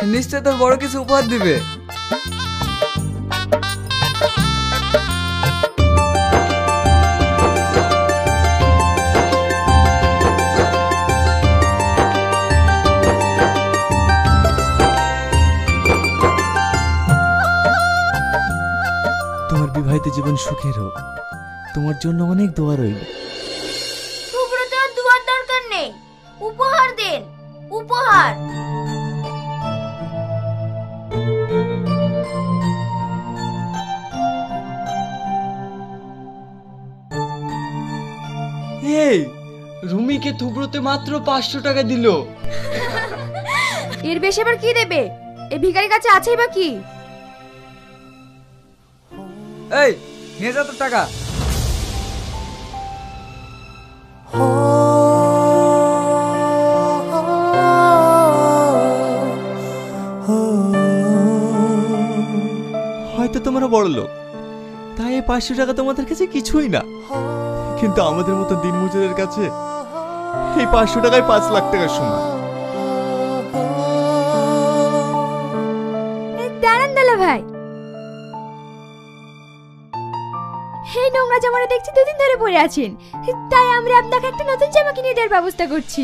নিশ্চয় তোর বড় কিছু উপহার দিবে। তোমার বিবাহিত জীবন সুখের হোক, তোমার জন্য অনেক দোয়া রইল। শুভ্রত আর দুয়ার দরকার নেই, উপহার দেন, উপহার। এই রুমিকে থুবড়োতে মাত্র 500 টাকা দিল। এর বেশি আবার কি দেবে? এই ভিখারির কাছে আছেই বা কি? এই নিয়ে যা তোর টাকা। হয়তো তোমরা বড় লোক, তাই এই 500 টাকা তোমাদের কাছে কিছুই না, কিন্তু আমাদের মতো দিনমজুরের কাছে এই 500 টাকায় 5 লাখ টাকার সমান। দাঁড়ান দালা ভাই, এই নোংরা জামাটা দেখছি দুদিন ধরে পরে আছেন, তাই আমরা আপনাকে একটা নতুন জামা কিনে দেওয়ার ব্যবস্থা করছি।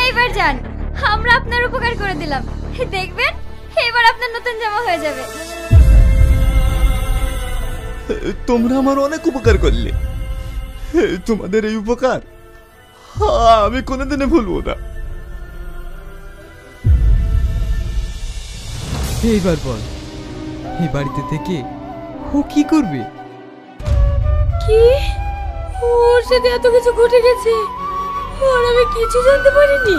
এইবার যান, আমরা আপনার উপকার করে দিলাম, দেখবেন এবার আপনার নতুন জামা হয়ে যাবে। তোমরা আমার অনেক উপকার করলে, তোমাদের এই উপকার আমি কোনোদিনই ভুলবো না। এইবার বল, এই বাড়িতে থেকে ও কি করবে? কি ওর সাথে এত কিছু ঘটে গেছে, আর আমি কিছু জানতে পারিনি।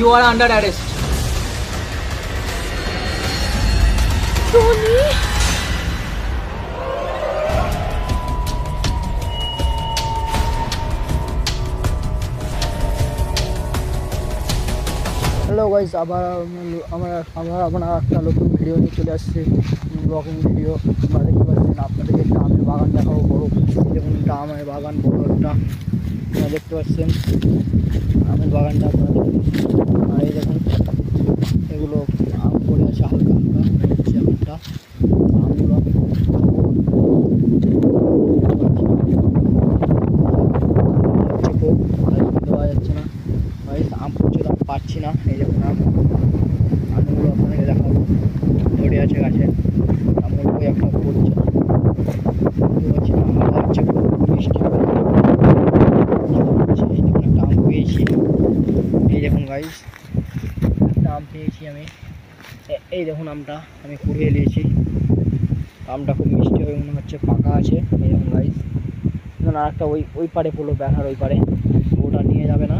You are under arrest. Tony, hello guys, আবার আপনার একটা নতুন ভিডিও নিয়ে চলে আসছে, ব্লগিং ভিডিও। আপনারা দেখতে পাচ্ছেন, আপনাদেরকে একটা আমের বাগান দেখাবো বড়। দেখুন একটা আমের বাগান, বড় একটা আপনারা দেখতে পাচ্ছেন আমের বাগানটা আপনারা দেখুন। আর এই দেখুন এগুলো আম পড়ে আছে হালকা হালকা, হচ্ছে আমটা আমগুলো দেওয়া যাচ্ছে না, আম প্রচুর আম পাচ্ছি না। এই দেখুন আমগুলো আপনাদেরকে দেখাবো, ধরে আছে গাছে, আমগুলো একটা পড়ছে না, বুঝতে পারছি না। আমার হচ্ছে মিষ্টি একটা আম পেয়েছি। এই দেখুন গাইস, একটা আম পেয়েছি আমি। এই দেখুন আমটা আমি কুড়িয়ে নিয়েছি, আমটা খুব মিষ্টি হয়ে মনে হচ্ছে পাকা আছে। এই দেখুন গাইস, আর একটা ওই পারে পড়লো, ব্যানার ওই পারে, ওটা নিয়ে যাবে না,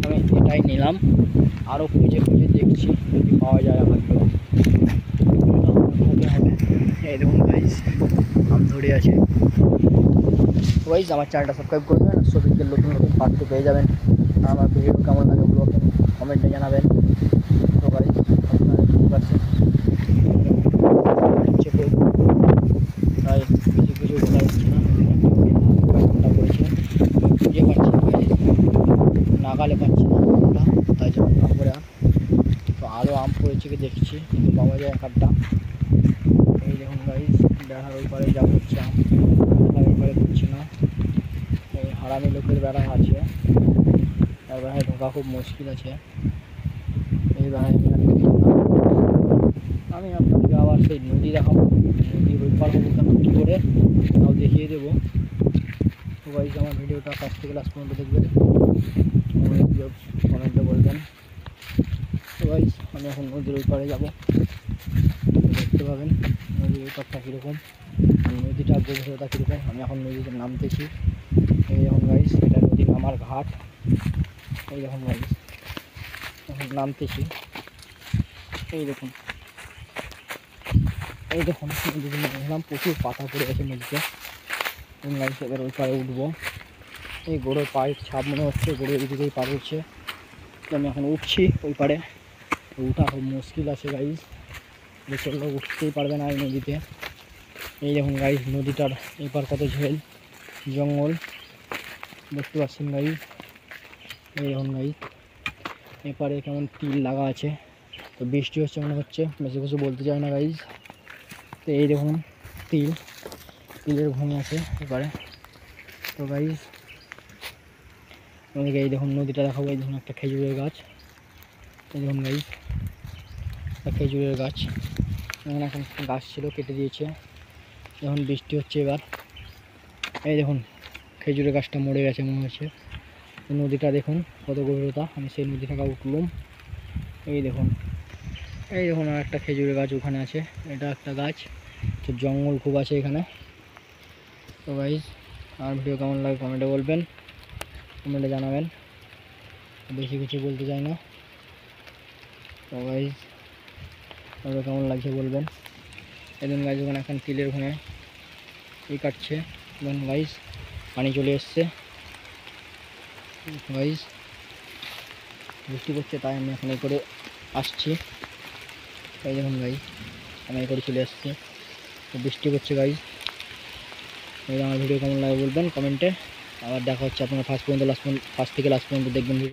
আমি এটাই নিলাম। আরও খুঁজে খুঁজে দেখছি যদি পাওয়া যায় হয়তো হবে। এই দেখুন গাইস, আম ধরে আছে। গাইস আমার চ্যানেলটা সাবস্ক্রাইব করে দেবেন, সবিকের নতুন নতুন পার্ট পেয়ে যাবেন। আমার ভিডিও কেমন লাগে ওগুলো কমেন্টে জানাবেন। তো গাইস আপনারা বুঝতে পারছেন, তাই কিছু কিছু বলা যাচ্ছে না, করেছে খুঁজে পাচ্ছি নাগালে পাচ্ছি না আমটা, তাই জন্য আম করে তো আরও আম পড়েছে কি দেখছি, কিন্তু পাওয়া যায় এক আধটা। এই দেখুন গাইস, বেড়ার ওই পারে যা হচ্ছে আম, ওই পারে করছি না। এই হারামি লোকের বেড়া আছে, আর বেড়ায় ঢোকা খুব মুশকিল আছে। এই বেড়ায় আমি আপনাকে আবার সেই নদী দেখাবো, নদীর ওই পার হবো কেন কী করে তাও দেখিয়ে দেবো। তো গাইস আমার ভিডিওটা কাছ থেকে লাস্ট পর্যন্ত দেখবেন। গাইস আমি এখন নদীর ওই পাড়ে যাবো। দেখতে পাবেন নদীর ওই পাড়টা কীরকম, নদীটা গভীরতা কীরকম। আমি এখন নদীতে নামতেছি। এই দেখুন গাইস, এটা নদী নামার ঘাট। এই দেখুন গাইস, এখন নামতেছি। এই দেখুন নদীতে নামলাম, প্রচুর পাতা পড়ে গেছে নদীতে। গাইস এবার ওই পাড়ে উঠবো। এই গরুর পায়ের ছাপ মনে হচ্ছে, গরু এদিকেই পার হচ্ছে। আমি এখন উঠছি ওই পাড়ে, উঠা খুব মুশকিল আছে গাইস, বেশি লোক উঠতেই পারবে না এই নদীতে। এই দেখুন গাইস নদীটার এপার কত ঝেল জঙ্গল দেখতে পাচ্ছেন গাইস। এই দেখুন গাইস এপারে কেমন তিল লাগা আছে, তো বৃষ্টি হচ্ছে মনে হচ্ছে, বেশি কিছু বলতে চাই না গাইস। তো এই দেখুন তিলের ভূমি আছে এপারে। তো গাইস আমাদেরকে এই দেখুন নদীটা দেখাবো। এই দেখুন একটা খেজুরের গাছ, এই দেখুন গাইস একটা খেজুরের গাছ। এখানে এখন গাছ ছিল কেটে দিয়েছে, যখন বৃষ্টি হচ্ছে এবার। এই দেখুন খেজুরের গাছটা মরে গেছে মনে হচ্ছে। নদীটা দেখুন কত গভীরতা, আমি সেই নদী থেকে উঠলাম। এই দেখুন আর একটা খেজুরের গাছ ওখানে আছে, এটা একটা গাছ। তো জঙ্গল খুব আছে এখানে। তো গাইস আর ভিডিও কেমন লাগে কমেন্টে বলবেন, কমেন্টে জানাবেন, বেশি কিছু বলতে চাই না। তো গাইস আপনাদের কেমন লাগছে বলবেন। একদিন গাইস ওখানে এখন তিলের ভুঁয়ে এই কাটছে, এবং গাইস পানি চলে এসছে। গাইস বৃষ্টি করছে তাই আমি এখন এই করে আসছি। এই দেখুন গাইস আমি এই করে চলে আসছি, তো বৃষ্টি করছে গাইস। আমার ভিডিও কেমন লাগে বলবেন কমেন্টে। আবার দেখা হচ্ছে আপনারা ফার্স্ট থেকে লাস্ট পর্যন্ত দেখবেন।